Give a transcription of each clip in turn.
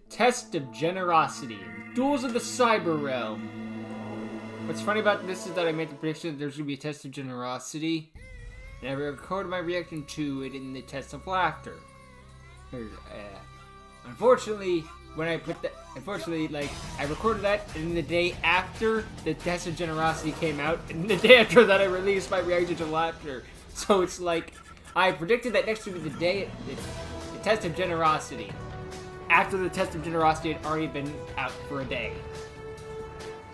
Test of Generosity. Duels of the Cyber Realm. What's funny about this is that I made the prediction that there's going to be a Test of Generosity, and I recorded my reaction to it in the Test of Laughter. Unfortunately, when I put that, I recorded that, and the day after the Test of Generosity came out, and the day after that I released my reaction to Laughter. So it's like, I predicted that next would be the day, the Test of Generosity, after the Test of Generosity had already been out for a day.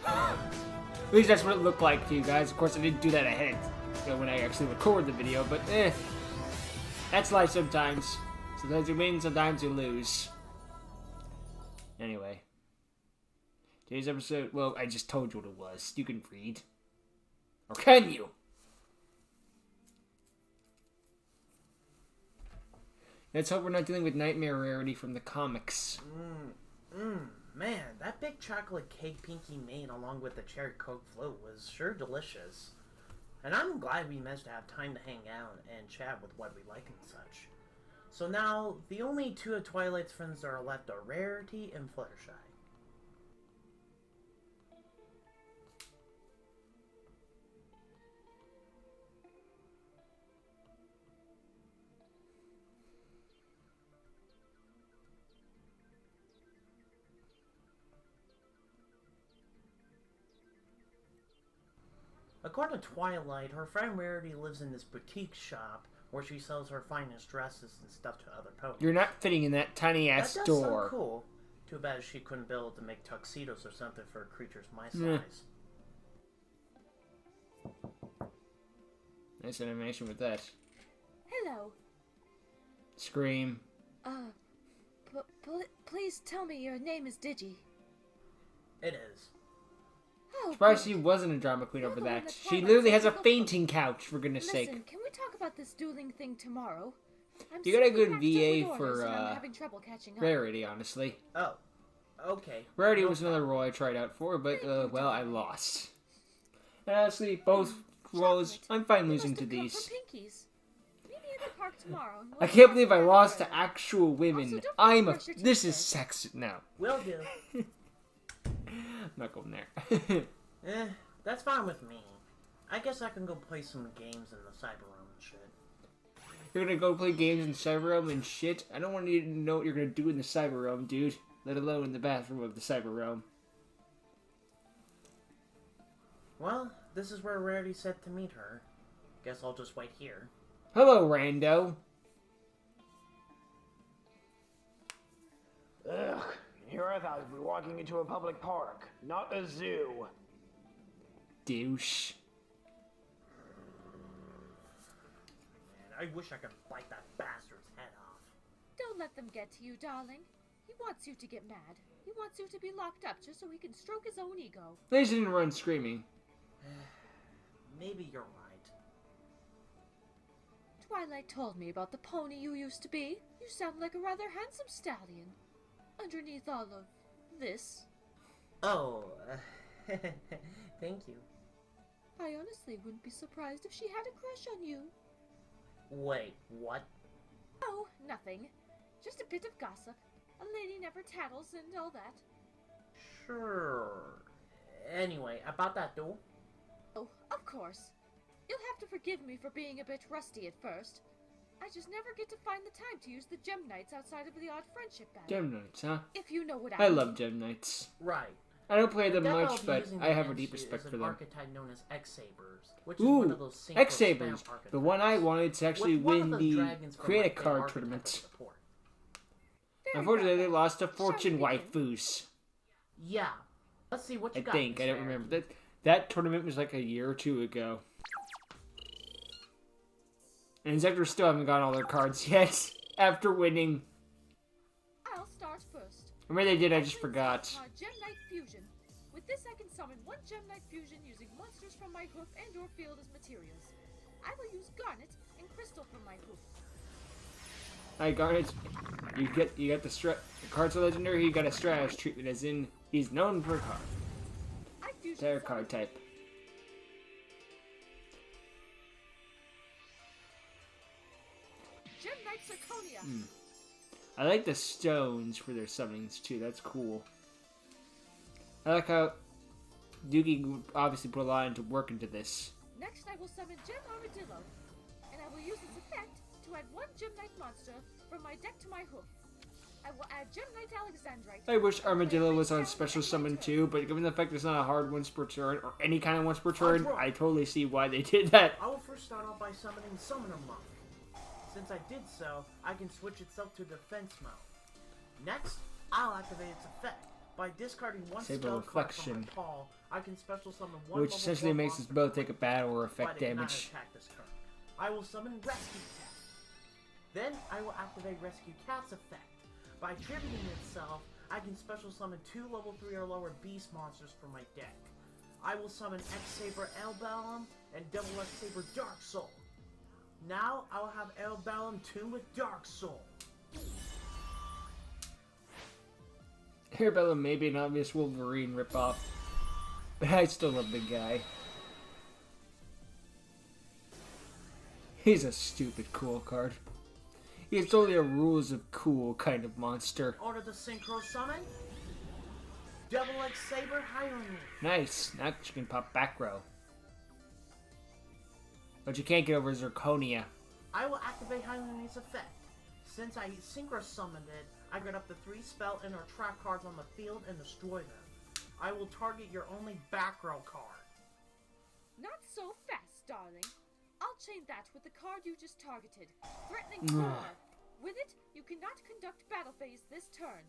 At least that's what it looked like to you guys. Of course, I didn't do that ahead, when I actually recorded the video, but that's life sometimes. Sometimes you win, sometimes you lose. Anyway. Today's episode, well, I just told you what it was. You can read. Or can you? Let's hope we're not dealing with Nightmare Rarity from the comics. Man, that big chocolate cake Pinky made along with the cherry coke float was sure delicious. And I'm glad we managed to have time to hang out and chat with what we like and such. So now, the only two of Twilight's friends that are left are Rarity and Fluttershy. According to Twilight, her friend Rarity lives in this boutique shop where she sells her finest dresses and stuff to other ponies. You're not fitting in that tiny-ass that does door. Sound cool. Too bad she couldn't be able to make tuxedos or something for creatures my size. Nice animation with that. Hello. Scream. Please tell me your name is Digi. It is. Oh, Surprised good. she wasn't a drama queen You're over the one that. that She Twilight literally said has to a look for. fainting couch, for goodness Listen, sake. can we talk about this dueling thing tomorrow? You got a good packed VA up with for, orders and I'm having trouble catching up. Rarity, honestly. Oh, okay. Rarity was another role I tried out for, but, well, I lost. And honestly, both roles, I'm fine losing to these. Meet me in the park tomorrow. And I we'll can't talk believe I about lost to it. actual Also, women. don't I'm a... brush your teeth This is first. sex now. Will do. I'm not going there. That's fine with me. I guess I can go play some games in the cyber room and shit. You're gonna go play games in Cyber Realm and shit? I don't want you to know what you're gonna do in the Cyber Realm, dude. Let alone in the bathroom of the Cyber Realm. Well, this is where Rarity said to meet her. Guess I'll just wait here. Hello, Rando. Ugh, here I thought I'd be walking into a public park, not a zoo. Douche. Man, I wish I could bite that bastard's head off. Don't let them get to you, darling. He wants you to get mad. He wants you to be locked up just so he can stroke his own ego. At least he didn't run screaming. Maybe you're right. Twilight told me about the pony you used to be. You sound like a rather handsome stallion. Underneath all of this, Oh, thank you. I honestly wouldn't be surprised if she had a crush on you. Wait, what? Oh, nothing. Just a bit of gossip. A lady never tattles and all that. Sure. Anyway, about that duel. Oh, of course. You'll have to forgive me for being a bit rusty at first. I just never get to find the time to use the Gem Knights outside of the odd friendship battle. Gem Knights, huh? If you know what I mean. love Gem Knights. Right. I don't play them That I'll much, be but using I have a against deep you respect is for an them. archetype known as X-Sabers, which is one Ooh, of those synchro X-Sabers. spam The one I archetypes. wanted to actually With one win of the dragons from Create a my Card archetype tournament. support. Very Unfortunately, well, they lost to Shall Fortune we begin? Waifus. Yeah. Let's see what you I got. think. I Miss don't Rarity. remember. That tournament was like a year or two ago. And Zector still haven't gotten all their cards yet after winning. I'll start first. Or maybe they did, I I've just been forgot. sent Gem Knight Fusion. With this, I can summon one Gem Knight Fusion using monsters from my hoof and/or field as materials. I will use Garnet and Crystal from my hoof. Hi, Garnet. You got the cards are legendary. You got a Stratus treatment, as in he's known for a card. I fusion Their summon card type. Gem Knight Zirconia. I like the stones for their summonings too. That's cool. I like how Digi obviously put a lot into work into this. Next, I will summon Gem Armadillo, and I will use its effect to add one Gem Knight monster from my deck to my hoof. I will add Gem Knight Alexandrite. I wish Armadillo was on special summon too, but given the fact it's not a hard once per turn, or any kind of once per turn, I totally see why they did that. I will first start off by summoning Summoner Monk. Since I did so, I can switch itself to defense mode. Next, I'll activate its effect. By discarding one spell card from my paw, I can special summon one which essentially makes us both take a battle or effect damage. Attack this turn. I will summon Rescue Cat. Then I will activate Rescue Cat's effect. By tributing itself, I can special summon 2 level 3 or lower beast monsters from my deck. I will summon X-Saber Elbellum and Double X-Saber Dark Soul. Now I will have Elbellum tuned with Dark Soul. Airbellum may be an obvious Wolverine ripoff, but I still love the guy. He's a stupid cool card. He's totally a rules of cool kind of monster. Order the Synchro Summon. Double X-Saber Hyrule. Nice. Now you can pop back row. But you can't get over Zirconia. I will activate Hylune's effect. Since I Synchro Summoned it, I get up to 3 spell and or trap cards on the field and destroy them. I will target your only back row card. Not so fast, darling. I'll chain that with the card you just targeted. Threatening Core. With it, you cannot conduct battle phase this turn.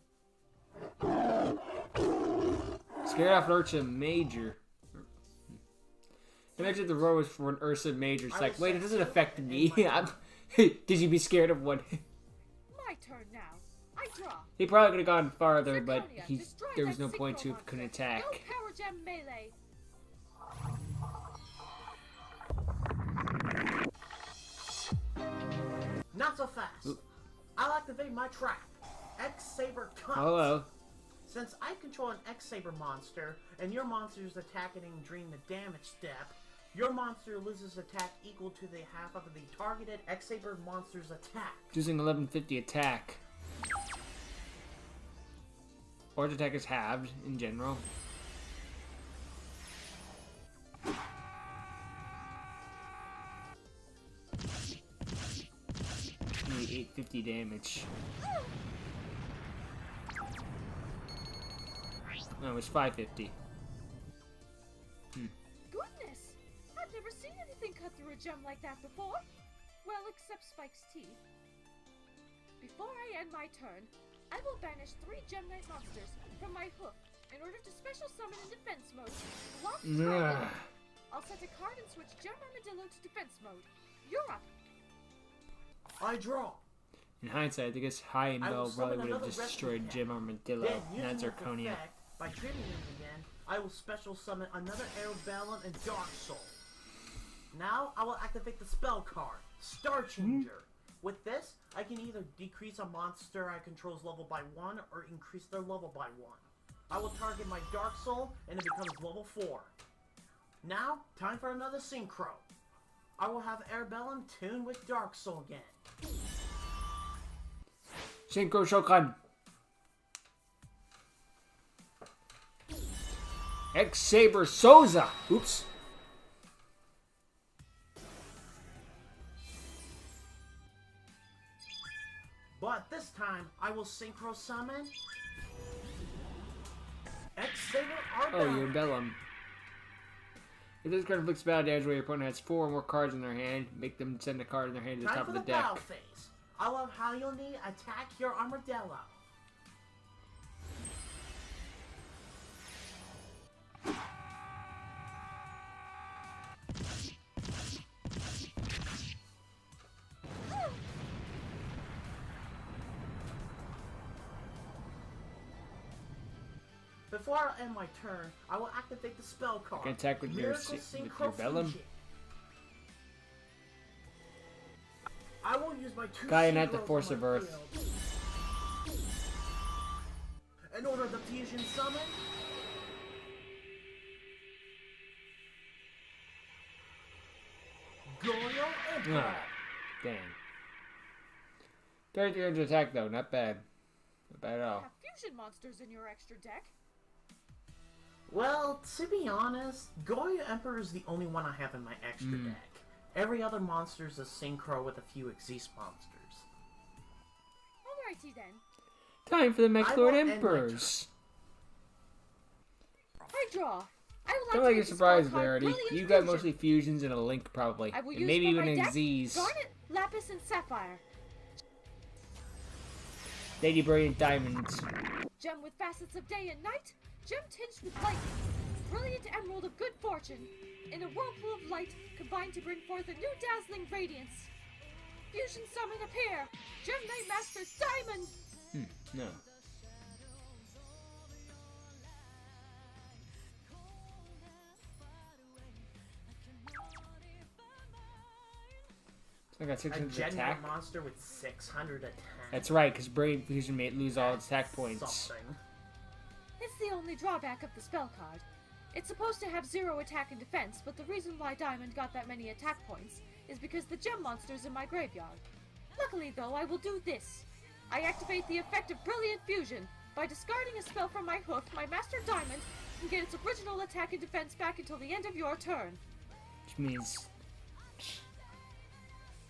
Scared off Ursa Major. Imagine the roar was for an Ursa Major. It's like, wait, it doesn't affect me. Did you be scared of one? My turn now. I draw. He probably could have gone farther, Zirconia, but there was no that point synchro to if monster. couldn't attack. No Power Gem melee. Not so fast. Oop. I'll activate my trap. X-Saber Cut. Hello. Since I control an X-Saber monster, and your monster is attacking during the damage step, your monster loses attack equal to the half of the targeted X-Saber monster's attack. Using 1150 attack. Or its attack is halved in general. Only 850 damage. No, it was 550. Goodness! I've never seen anything cut through a gem like that before. Well, except Spike's teeth. Before I end my turn, I will banish 3 Gem Knight monsters from my hoof in order to special summon in defense mode. Lock target. I'll set a card and switch Gem Armadillo to defense mode. You're up. I draw. In hindsight, I guess High and Bell probably would have destroyed Jim Armadillo, Then, not using Zirconia. its effect, by tributing again, I will special summon another Aerodellum and Dark Soul. Now, I will activate the spell card, Star Changer. With this, I can either decrease a monster I control's level by 1 or increase their level by 1. I will target my Dark Soul and it becomes level 4. Now, time for another Synchro. I will have Airbellum tuned with Dark Soul again. Synchro Shokan. X-Saber Souza. Oops. But this time, I will Synchro Summon X-Saber Oh, Arbellum. your Bellum. If this card inflicts battle damage where your opponent has 4 or more cards in their hand, make them send a card in their hand to the Time top for of the the battle deck. phase. I will have Hyone attack your Armadillo. Before I end my turn, I will activate the spell card. You can attack with your Miracle with Synchro your Bellum. Fusion. I will use my 2 Gaia Knight, the Synchros Force on of my Earth. field. In order the fusion summon, Goyo Emperor. Ah, dang. 3300 attack though, not bad. Not bad at all. Have fusion monsters in your extra deck. Well, to be honest, Goyo Emperor is the only one I have in my extra deck. Every other monster is a synchro with a few Existe monsters. Alrighty then. Time for the Mech I Lord will end my Emperors. I draw. I will Don't like activate a the surprise, spell card Rarity. Brilliant You got Fusion. mostly fusions and a link, probably. I will And use maybe for even my a deck Z's. Garnet, Lapis, and Sapphire. Lady Brilliant Diamonds. Gem with facets of day and night. Gem tinged with lightning. Brilliant Emerald of good fortune. In a whirlpool of light, combined to bring forth a new dazzling radiance. Fusion summon appear. Gem Knight Master Diamond. No. So I got A 600 Gen attack. monster with 600 attack. That's right, because Brilliant Fusion may lose all its attack points. Something. It's the only drawback of the spell card. It's supposed to have 0 attack and defense, but the reason why Diamond got that many attack points is because the gem monster's in my graveyard. Luckily though, I will do this. I activate the effect of Brilliant Fusion. By discarding a spell from my hoof, my Master Diamond can get its original attack and defense back until the end of your turn. Which means...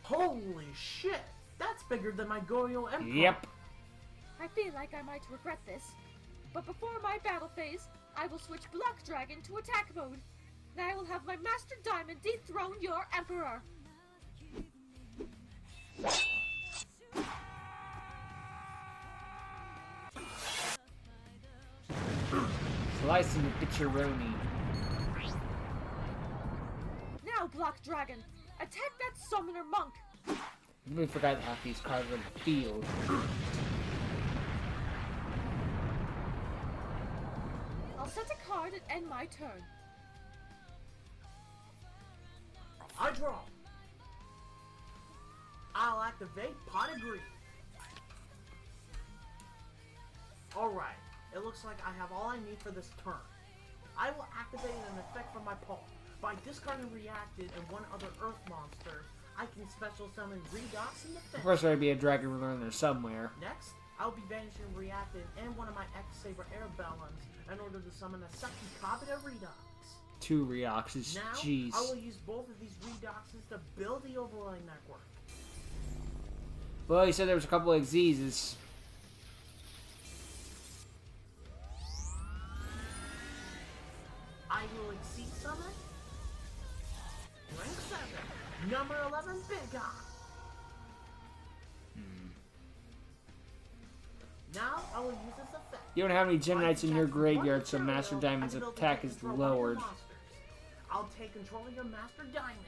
Holy shit! That's bigger than my Goyo Emperor. Yep. I feel like I might regret this, but before my battle phase, I will switch Black Dragon to attack mode. Then I will have my Master Diamond dethrone your Emperor. Slicing the bitcheroni. Now, Black Dragon, attack that Summoner Monk. I really forgot half these cards on the field. I'll set a card and end my turn. I draw. I'll activate Pot of Greed. Alright, it looks like I have all I need for this turn. I will activate an effect from my paw. By discarding Reacted and one other Earth monster, I can special summon Redox and Of Defense. course, there'd be a Dragon Ruler in there somewhere. Next, I'll be banishing Reacted and one of my X-Saber Air Balloons in order to summon a second copy of Redox. 2 Reoxes. Now, Jeez. I will use both of these Redoxes to build the overlay network. Well, you said there was a couple of Xyzes. I will exceed summon. Rank 7. Number 11, Big Eye. Now I will use this effect. You don't have any Gem By Knights in your attacking graveyard, one so material, Master Diamond's activate attack the is control of your lowered. monsters. I'll take control of your Master Diamond.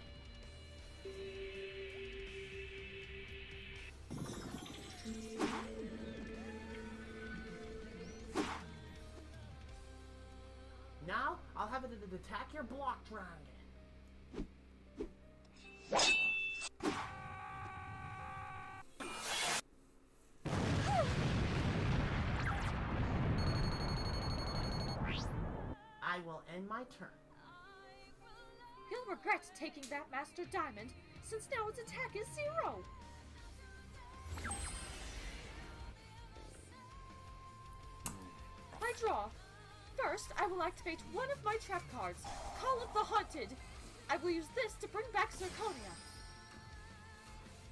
Now I'll have it attack your Block Dragon. I will end my turn. He'll regret taking that Master Diamond, since now its attack is 0. I draw. First, I will activate one of my trap cards, Call of the Haunted. I will use this to bring back Zirconia.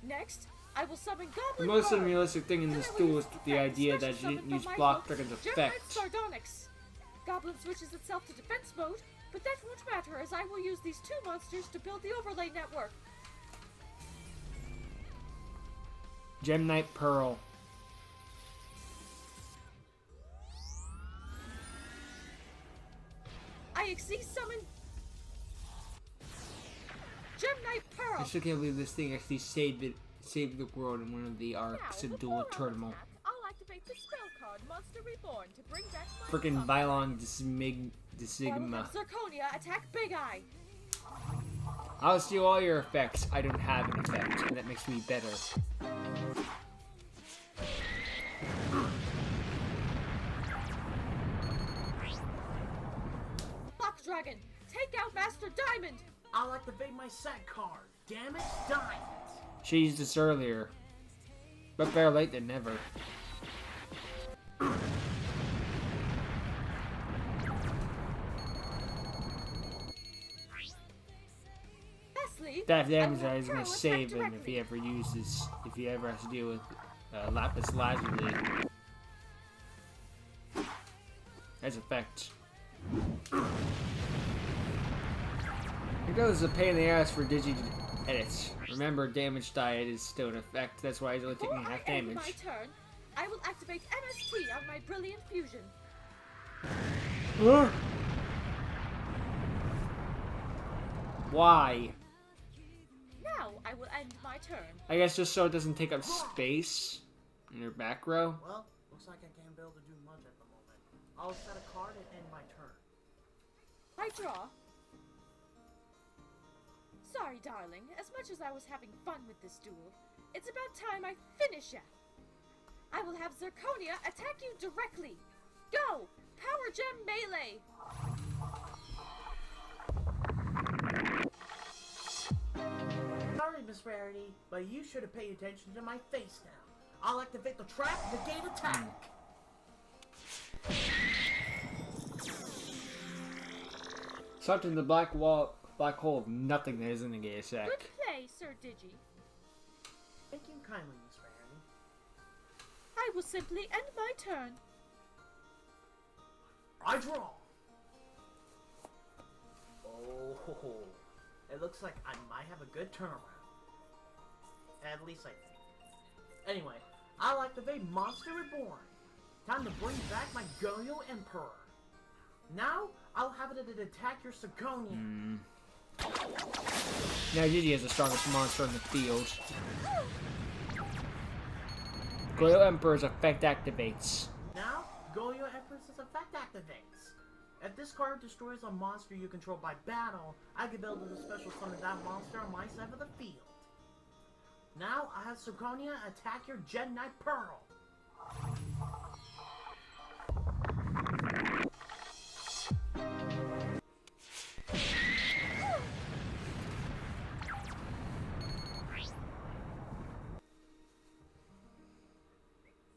Next, I will summon The Goblin most Guard. unrealistic thing in Then this I will duel use is the the effect idea special that you didn't summon use from my Block hook, Dragon's Gem Knight effect. Sardonyx. Goblin switches itself to defense mode, but that won't matter as I will use these 2 monsters to build the overlay network. Gem Knight Pearl. I exceed summon Gem Knight I Pearl. still can't believe this thing actually saved the world in one of the arcs of Duel Eternal. I'll activate the spell card Monster Reborn to bring back my Freaking summon. Vylon I will Sigma. have Zirconia attack Big Eye. I'll steal all your effects. I don't have an effect, and that makes me better. Black Dragon, take out Master Diamond. I'll activate my set card. Damage Diamond. She used this earlier. But better late than never. That damage I will is gonna throw save attack him if he directly. if he ever has to deal with Lapis Lazuli. As effect. Here goes a pain in the ass for Digi to edit. Remember, damage diet is still in effect. That's why he's only taking Before half I end damage. my turn, I will activate MST on my Brilliant Fusion. Why? Now I will end my turn. I guess just so it doesn't take up space in your back row. Well, looks like I can't be able to do much at the moment. I'll set a card and end my turn. I draw. Sorry, darling. As much as I was having fun with this duel, it's about time I finish it. I will have Zirconia attack you directly. Go! Power Gem Melee! Sorry, Miss Rarity, but you should have paid attention to my face now. I'll activate the trap, negate attack. Sucked in the black hole of nothingness in the gay sack. Good play, Sir Digi. Thank you kindly, Miss Rarity. I will simply end my turn. I draw. Oh, it looks like I might have a good turnaround. At least I think. Anyway, I'll activate Monster Reborn. Time to bring back my Goyo Emperor. Now, I'll have it attack your Zirconia. Now Digi is the strongest monster in the field. Goyo Emperor's effect activates. Now, Goyo Empress's effect activates. If this card destroys a monster you control by battle, I can build a special summon that monster on my side of the field. Now, I have Zirconia attack your Gen Knight Pearl.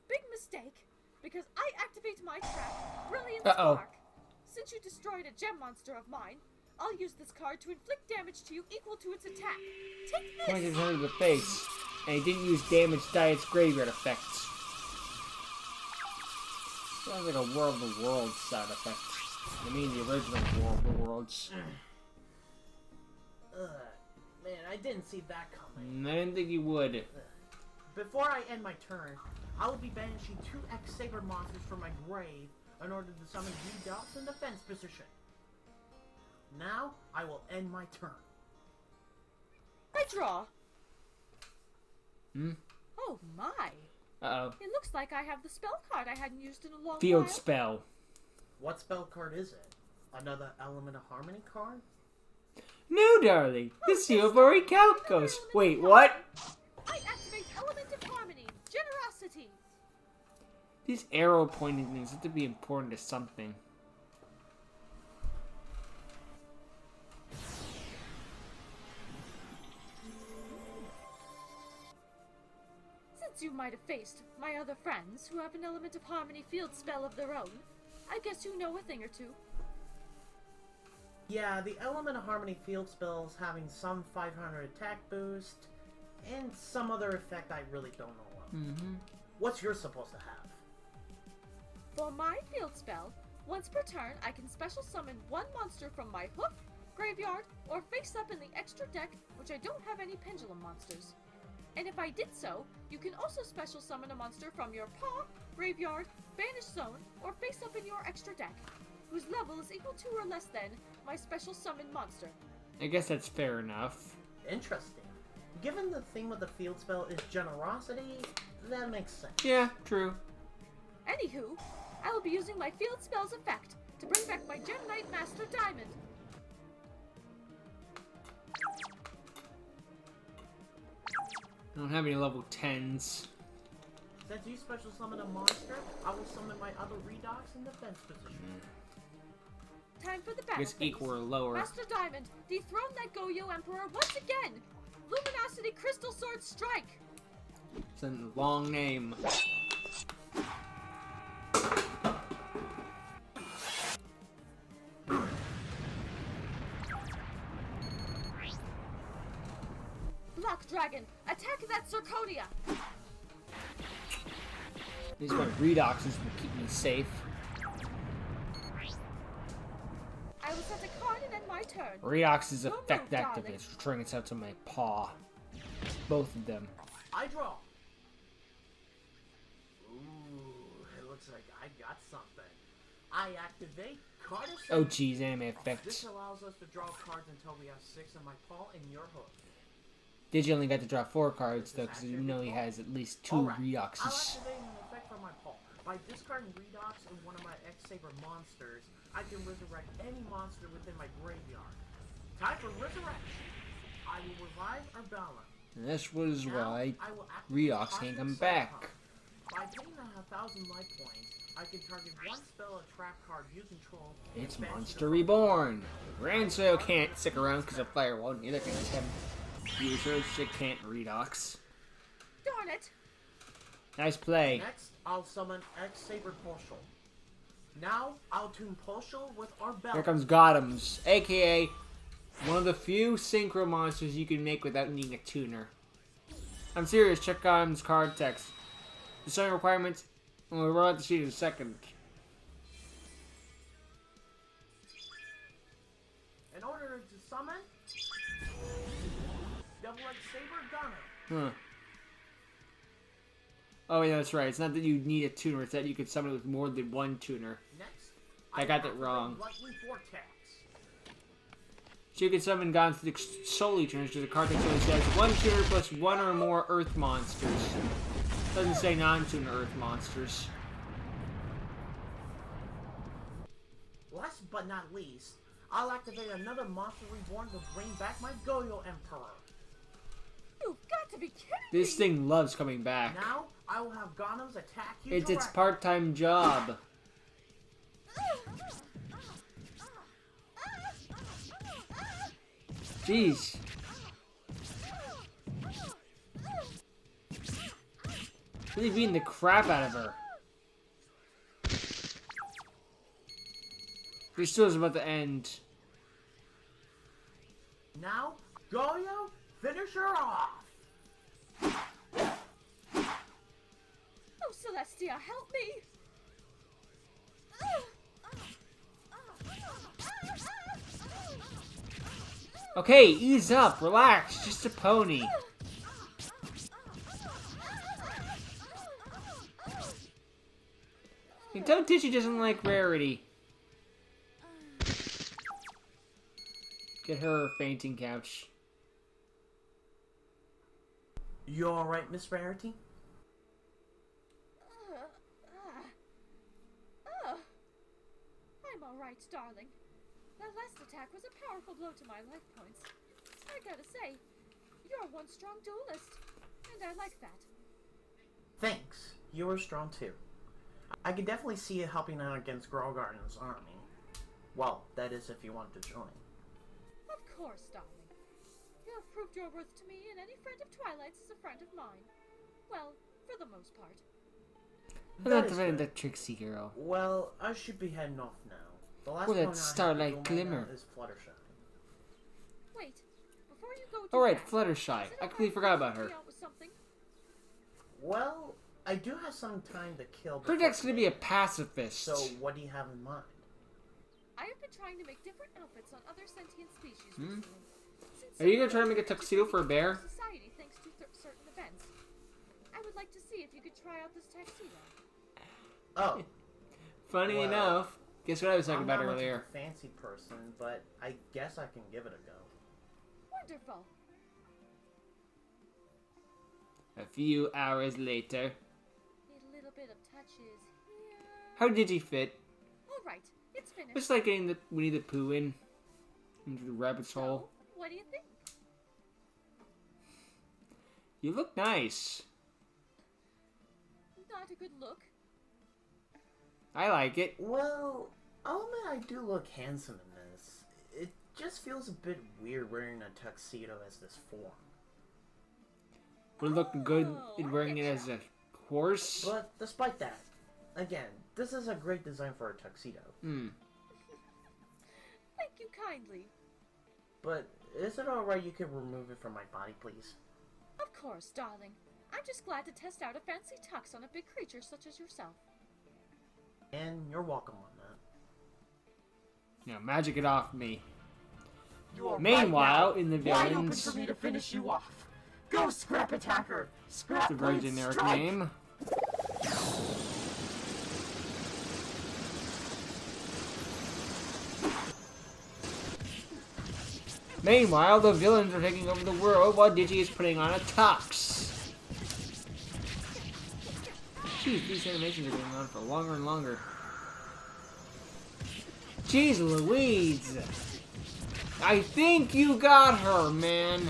Big mistake, because I activate my trap, Brilliant Uh-oh. Spark. Since you destroyed a gem monster of mine, I'll use this card to inflict damage to you equal to its attack. Take this! Pointed under the face, and he didn't use damage diet's graveyard effects. Sounds like a War of the Worlds side effect. I mean the original War of the Worlds. Man, I didn't see that coming. I didn't think you would. Before I end my turn, I will be banishing 2 X-Saber monsters from my grave in order to summon G-Dots in defense position. Now, I will end my turn. I draw. Hmm? Oh my. Uh-oh. It looks like I have the spell card I hadn't used in a long Field while. spell. What spell card is it? Another Element of Harmony card? No, darling. The Silvery Calcos. Wait, what? I activate Element of Harmony. Generosity. These arrow pointing things have to be important to something. Since you might have faced my other friends who have an Element of Harmony field spell of their own, I guess you know a thing or two. Yeah, the Element of Harmony field spells having some 500 attack boost, and some other effect I really don't know of. What's yours supposed to have? For my field spell, once per turn I can special summon one monster from my hoof, graveyard, or face up in the extra deck, which I don't have any pendulum monsters. And if I did so, you can also special summon a monster from your paw, graveyard, banished zone, or face up in your extra deck, whose level is equal to or less than my special summon monster. I guess that's fair enough. Interesting. Given the theme of the field spell is generosity, that makes sense. Yeah, true. Anywho, I will be using my field spell's effect to bring back my Gem Knight Master Diamond. I don't have any level 10s. Since you special summon a monster, I will summon my other Redox in defense position. Time for the I battle guess phase. equal or lower. Master Diamond, dethrone that Goyo Emperor once again! Luminosity Crystal Sword Strike! It's a long name. Dragon! Attack that Zirconia! These my redoxes will keep me safe. I will set a card and end my turn. Redox's Your effect move, darling. activates, returning itself to my paw. Both of them. I draw. Ooh, it looks like I got something. I activate card of Oh Sand. geez, anime This effects. allows us to draw cards until we have 6 in my paw and your hook. Digi only got to draw 4 cards though, because you know he has at least 2 Alright, I'll redoxes. activate an effect from my paw. By discarding Redox and one of my X-Saber monsters, I can resurrect any monster within my graveyard. Time for resurrection. I will revive or balance. And this was Now, why I will activate Redox Cosmic can't come Sun back. Hunt. By paying 1,000 life points, I can target one spell or trap card you control. and It's banish Monster the- Reborn. Ranso can't stick around because of Firewall, neither can Tim. Users, she can't redox. Darn it! Nice play. Next, I'll summon X-Saber Pulsal. Now, I'll tune Pulsal with our bell. Here comes Gothams, aka one of the few synchro monsters you can make without needing a tuner. I'm serious, check Gothams card text. The summon requirements, and we'll roll out the sheet in a second. In order to summon, double X-Saber Gunner. Huh. Oh yeah, that's right. It's not that you need a tuner, it's that you can summon it with more than one tuner. Next, I got that activate wrong. Lightning Vortex. So you can summon Gothams with solely tuners, because the card text only says one tuner plus one or more Earth monsters. Doesn't say non-tuner Earth monsters. Last but not least, I'll activate another Monster Reborn to bring back my Goyo Emperor. You've got to be kidding This me! thing loves coming back. Now, I will have Gothams attack you It's its directly. part-time job. Jeez. Really beating the crap out of her. This still is about to end. Now, Goyo, finish her off. Oh, Celestia, help me! Okay, ease up, relax, just a pony. You tell Digi doesn't like Rarity. Get her a fainting couch. You alright, Miss Rarity? I'm alright, darling. That last attack was a powerful blow to my life points. I gotta say, you're one strong duelist, and I like that. Thanks. You were strong too. I could definitely see you helping out against Growgarden's army. Well, that is if you want to join. Of course, darling. You have proved your worth to me, and any friend of Twilight's is a friend of mine. Well, for the most part. I'm not defending that Trixie girl. Well, I should be heading off now. The last Well, that one I have to starlight do right glimmer. now is Fluttershy. Wait, before you go to Alright, that, Fluttershy. is it I alright completely if forgot I about help her. you out with something? Well, I do have some time to kill. Her deck's gonna be a pacifist. So, what do you have in mind? I have been trying to make different outfits on other sentient species Hmm? recently. Since Are you gonna some try to make a people tuxedo for a contribute bear? to society thanks to certain events. I would like to see if you could try out this tuxedo. Oh, Funny Well, enough, guess what I was talking I'm about not much of earlier? a fancy person, but I guess I can give it a go. Wonderful. A few hours later. Need a little bit of touches here. How did he fit? All right, it's finished. It's like getting the Winnie the Pooh into the rabbit's So, hole. what do you think? You look nice. Not a good look. I like it. Well, I'll admit I do look handsome in this. It just feels a bit weird wearing a tuxedo as this form. Would it look good in I wearing it getcha. as a horse? But despite that, again, this is a great design for a tuxedo. Hmm. Thank you kindly. But is it alright you could remove it from my body, please? Of course, darling. I'm just glad to test out a fancy tux on a big creature such as yourself. And you're welcome on that. Now, magic it off me. You are Meanwhile, right now in the wide open villains, for me to finish you off. Go, Scrap Attacker! Scrap it's a very Blade generic Strike! name. Meanwhile, the villains are taking over the world while Digi is putting on a tux. Jeez, these animations are going on for longer and longer. Jeez Louise! I think you got her, man.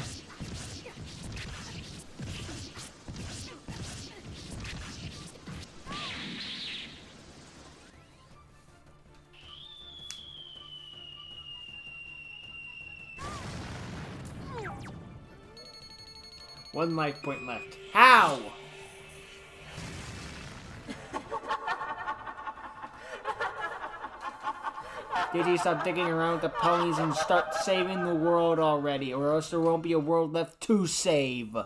One life point left. How? Did you stop digging around with the ponies and start saving the world already, or else there won't be a world left to save?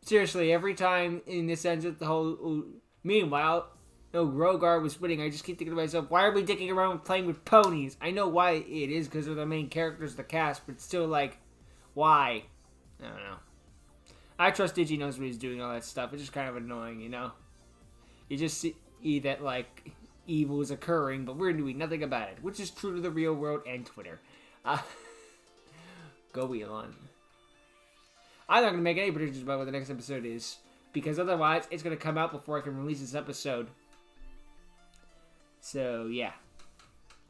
Seriously, every time in this ends with the whole... Meanwhile, no, Rogar was winning. I just keep thinking to myself, why are we dicking around with playing with ponies? I know why it is, because they're the main characters of the cast, but still, like, why? I don't know. I trust Digi knows what he's doing, all that stuff. It's just kind of annoying, you know? You just see that, like, evil is occurring, but we're doing nothing about it, which is true to the real world and Twitter. Go Elon. I'm not going to make any predictions about what the next episode is, because otherwise it's going to come out before I can release this episode. So, yeah.